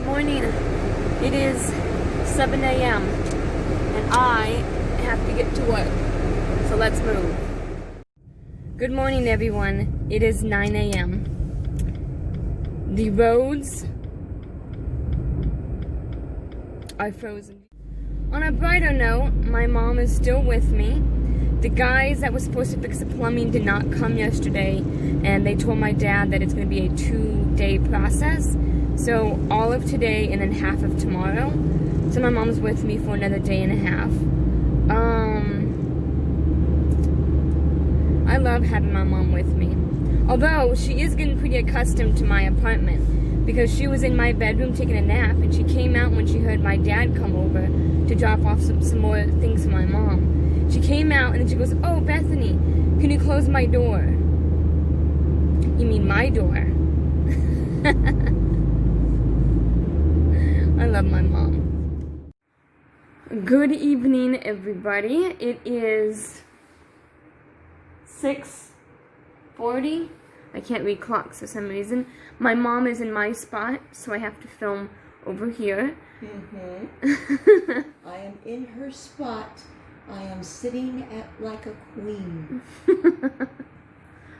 Good morning. It is 7 a.m. and I have to get to work. So let's move. Good morning, everyone. It is 9 a.m. The roads are frozen. On a brighter note, my mom is still with me. The guys that were supposed to fix the plumbing did not come yesterday, and they told my dad that it's going to be a 2-day process. So all of today and then half of tomorrow. So my mom's with me for another day and a half. I love having my mom with me. Although she is getting pretty accustomed to my apartment, because she was in my bedroom taking a nap, and she came out when she heard my dad come over to drop off some more things for my mom. She came out and then she goes, "Oh, Bethany, can you close my door?" You mean my door? I love my mom. Good evening, everybody. It is 6:40. I can't read clocks for some reason. My mom is in my spot, so I have to film over here. I am in her spot. I am sitting like a queen.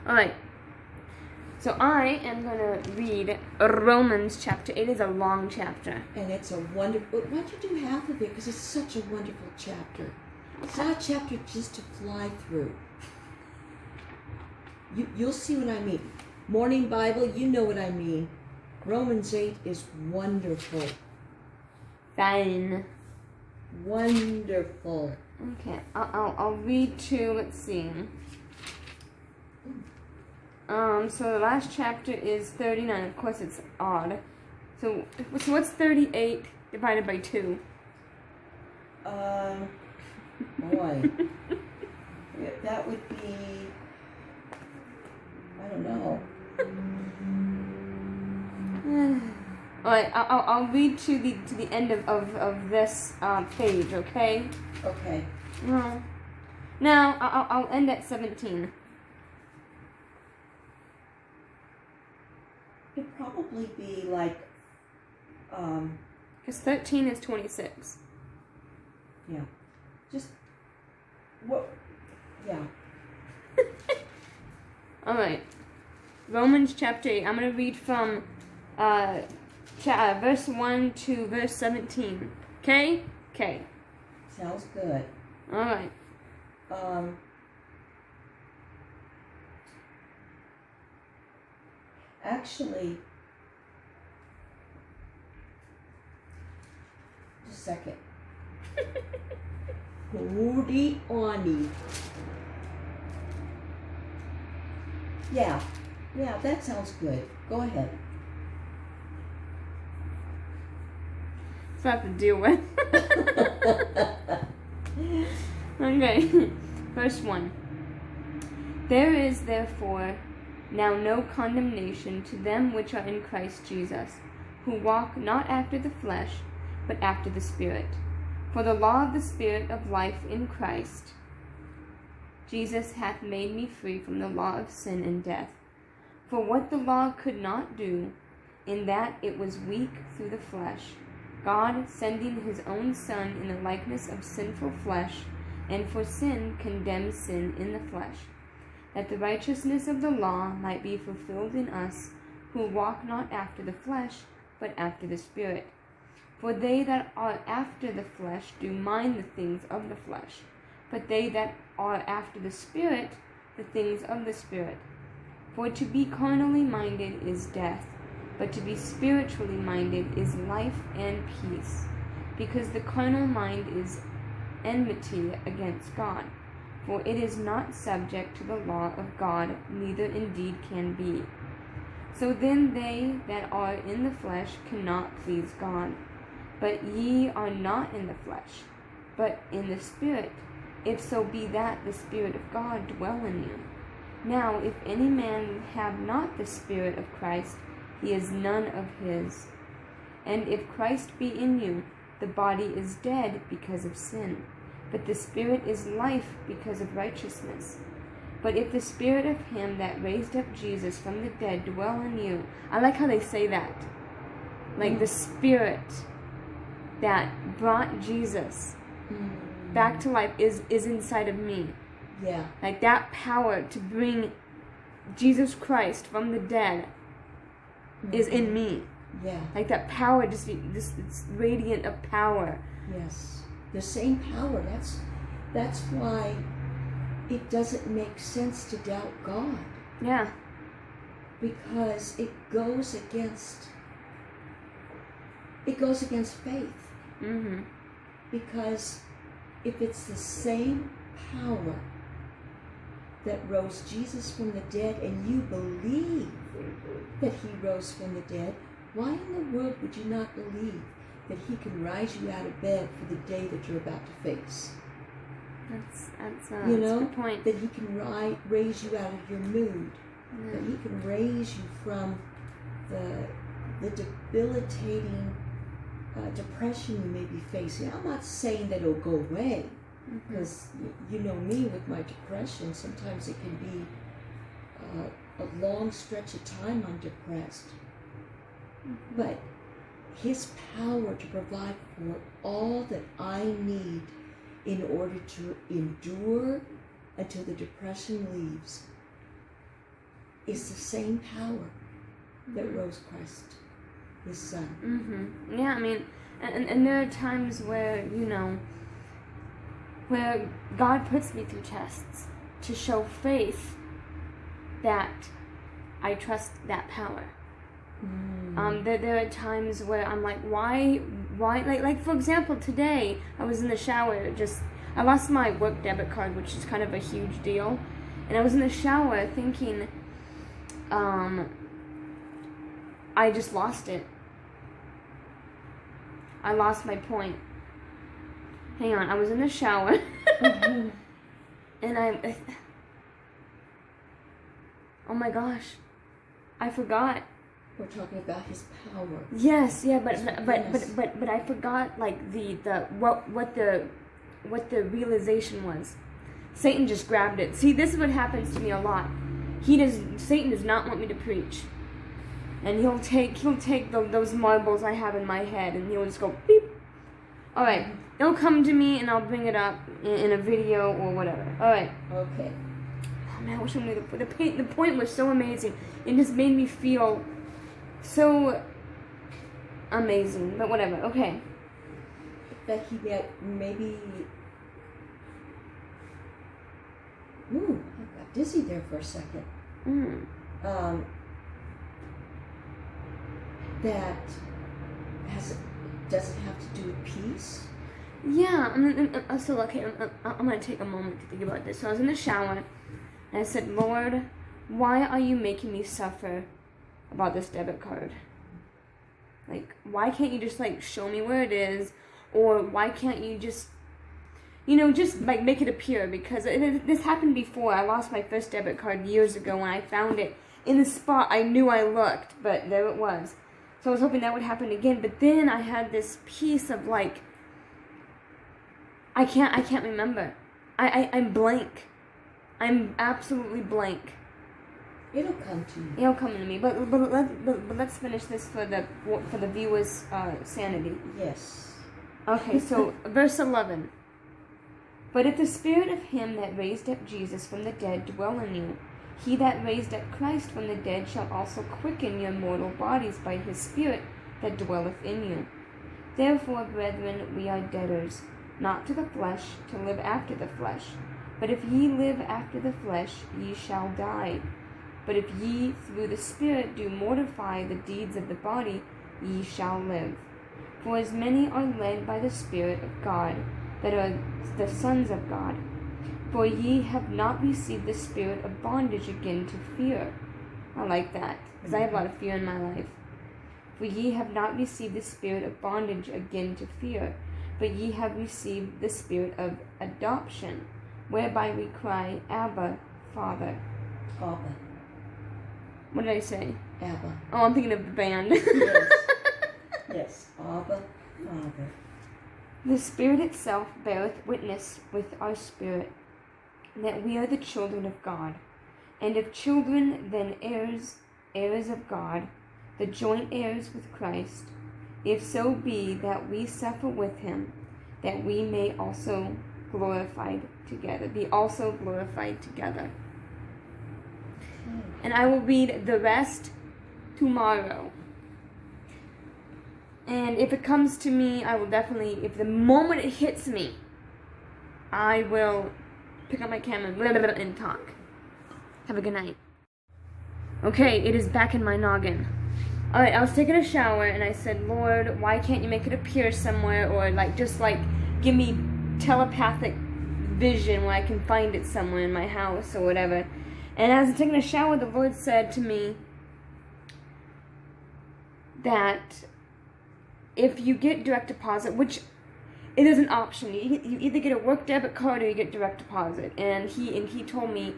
Alright. So I am going to read Romans chapter 8. It is a long chapter. And it's a wonderful... Why'd you do half of it? Because it's such a wonderful chapter. It's not a chapter just to fly through. You'll see what I mean. Morning Bible, you know what I mean. Romans 8 is wonderful. Fine. Wonderful. Okay, I'll read to, let's see. So the last chapter is 39. Of course, it's odd. So what's 38 divided by 2? Boy. That would be... I don't know. Alright, I'll read to the end of this page, okay? Okay. Now I'll end at 17. It'd probably be like, Because 13 is 26. Yeah. Just, what, yeah. Alright. Romans chapter 8. I'm going to read from verse 1 to verse 17. Okay? Okay. Sounds good. Alright. Actually, just a second. Hoody Oni. Yeah, that sounds good. Go ahead. So I have to deal with. Okay. Verse 1. There is therefore now no condemnation to them which are in Christ Jesus, who walk not after the flesh, but after the Spirit. For the law of the Spirit of life in Christ Jesus hath made me free from the law of sin and death. For what the law could not do, in that it was weak through the flesh, God sending his own Son in the likeness of sinful flesh, and for sin condemned sin in the flesh, that the righteousness of the law might be fulfilled in us, who walk not after the flesh, but after the Spirit. For they that are after the flesh do mind the things of the flesh, but they that are after the Spirit, the things of the Spirit. For to be carnally minded is death, but to be spiritually minded is life and peace. Because the carnal mind is enmity against God, for it is not subject to the law of God, neither indeed can be. So then they that are in the flesh cannot please God. But ye are not in the flesh, but in the Spirit, if so be that the Spirit of God dwell in you. Now if any man have not the Spirit of Christ, he is none of his. And if Christ be in you, the body is dead because of sin, but the Spirit is life because of righteousness. But if the Spirit of him that raised up Jesus from the dead dwell in you, I like how they say that. Like the spirit that brought Jesus back to life is inside of me. Yeah. Like that power to bring Jesus Christ from the dead is in me. Yeah. Like that power, just this radiant of power. Yes. The same power. That's why it doesn't make sense to doubt God. Yeah. Because it goes against faith. Mm-hmm. Because if it's the same power that rose Jesus from the dead, and you believe that he rose from the dead, why in the world would you not believe that he can rise you out of bed for the day that you're about to face? That's You that's know, a good point. that he can raise you out of your mood, that he can raise you from the debilitating depression you may be facing. I'm not saying that it'll go away, because you know me with my depression. Sometimes it can be a long stretch of time I'm depressed. But his power to provide for all that I need in order to endure until the depression leaves is the same power that rose Christ, his son. Mm-hmm. Yeah, I mean, and there are times where, you know, where God puts me through tests to show faith that I trust that power. There are times where I'm like, why, like for example, today I was in the shower, I lost my work debit card, which is kind of a huge deal, and I was in the shower thinking, I just lost it. I lost my point. Hang on, I was in the shower, and oh my gosh, I forgot. We're talking about his power. Yes, yeah, but I forgot like what the realization was. Satan just grabbed it. See, this is what happens to me a lot. Satan does not want me to preach, and he'll take those marbles I have in my head, and he'll just go beep. All right, they'll come to me, and I'll bring it up in a video or whatever. All right. Okay. Oh man, I wish I knew the point was so amazing. It just made me feel so amazing, but whatever. Okay. That he maybe. Ooh, I got dizzy there for a second. That does it have to do with peace? Yeah. So okay, I'm gonna take a moment to think about this. So I was in the shower, and I said, Lord, why are you making me suffer about this debit card? Like, why can't you just like show me where it is, or why can't you just like make it appear? Because this happened before. I lost my first debit card years ago when I found it in the spot I knew I looked, but there it was. So I was hoping that would happen again, but then I had this piece of like, I can't remember. I'm blank. I'm absolutely blank. It'll come to you. It'll come to me. But let's finish this for the viewers' sanity. Yes. Okay, so verse 11. But if the spirit of him that raised up Jesus from the dead dwell in you, he that raised up Christ from the dead shall also quicken your mortal bodies by his spirit that dwelleth in you. Therefore, brethren, we are debtors, not to the flesh, to live after the flesh. But if ye live after the flesh, ye shall die. But if ye through the Spirit do mortify the deeds of the body, ye shall live. For as many are led by the Spirit of God, that are the sons of God. For ye have not received the spirit of bondage again to fear. I like that, because I have a lot of fear in my life. For ye have not received the spirit of bondage again to fear, but ye have received the spirit of adoption, whereby we cry, Abba, Father. Abba. What did I say? Abba. Oh, I'm thinking of the band. Yes. Yes. Abba, Father. The Spirit itself beareth witness with our spirit that we are the children of God. And if children, then heirs, heirs of God, the joint heirs with Christ, if so be that we suffer with him, that we may also be also glorified together. And I will read the rest tomorrow. And if it comes to me, I will definitely, if the moment it hits me, I will pick up my camera and talk. Have a good night. Okay, it is back in my noggin. Alright, I was taking a shower and I said, Lord, why can't you make it appear somewhere, or just give me telepathic vision where I can find it somewhere in my house or whatever. And as I'm taking a shower, the Lord said to me that if you get direct deposit, which it is an option, you either get a work debit card or you get direct deposit. And he told me,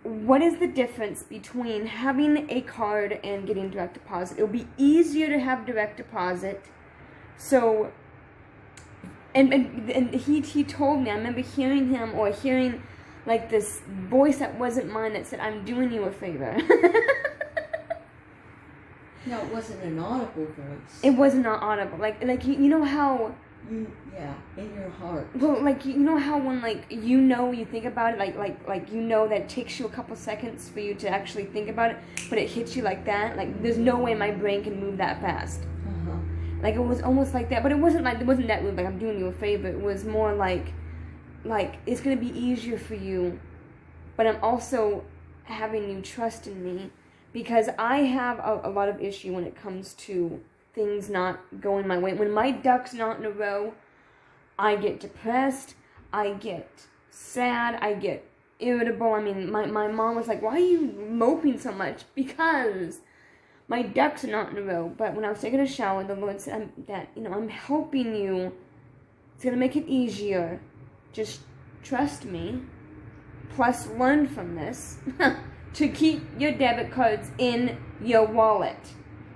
what is the difference between having a card and getting direct deposit? It'll be easier to have direct deposit. So, and he told me, I remember hearing him, or hearing this voice that wasn't mine that said, I'm doing you a favor. No, it wasn't an audible voice. It was not audible. You know how... Yeah, in your heart. Well, you know how when, you think about it, that it takes you a couple seconds for you to actually think about it, but it hits you like that? There's no way my brain can move that fast. Uh-huh. It was almost like that, but it wasn't that move, I'm doing you a favor. It was more it's going to be easier for you, but I'm also having you trust in me, because I have a lot of issue when it comes to things not going my way. When my ducks not in a row, I get depressed, I get sad, I get irritable. I mean, my mom was like, why are you moping so much? Because my ducks are not in a row. But when I was taking a shower, the Lord said that, I'm helping you. It's going to make it easier. Just trust me. Plus, learn from this to keep your debit cards in your wallet,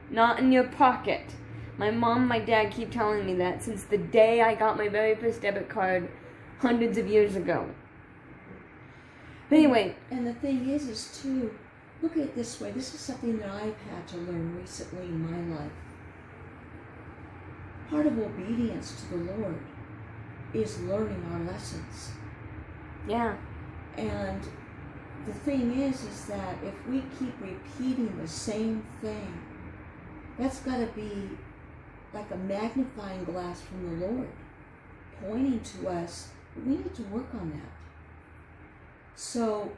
not in your pocket. My mom and my dad keep telling me that since the day I got my very first debit card hundreds of years ago. But anyway. And the thing is too, look at it this way. This is something that I've had to learn recently in my life. Part of obedience to the Lord is learning our lessons. Yeah. And the thing is that if we keep repeating the same thing, that's got to be like a magnifying glass from the Lord, pointing to us. We need to work on that. So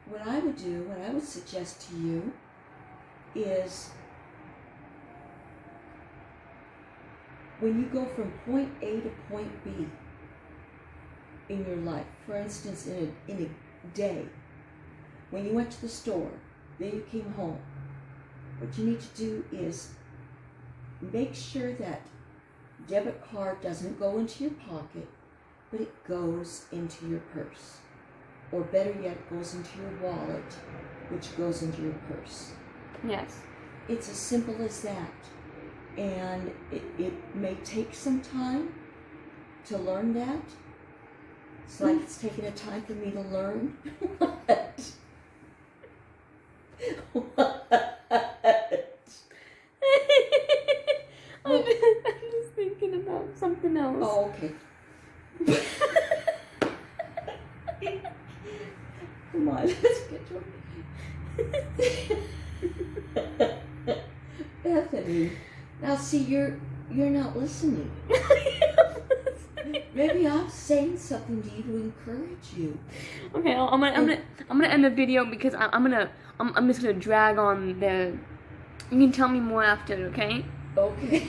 what I would suggest to you is, when you go from point A to point B in your life, for instance, in a day, when you went to the store, then you came home, what you need to do is make sure that debit card doesn't go into your pocket, but it goes into your purse. Or better yet, it goes into your wallet, which goes into your purse. Yes. It's as simple as that. And it may take some time to learn that. It's like it's taking a time for me to learn. What? I'm just thinking about something else. Oh, okay. Come on, let's get to it. Bethany, now see, you're not listening. Maybe I'm saying something to you to encourage you. Okay, I'm gonna end the video because I'm just gonna drag on the. You can tell me more after, okay? Okay.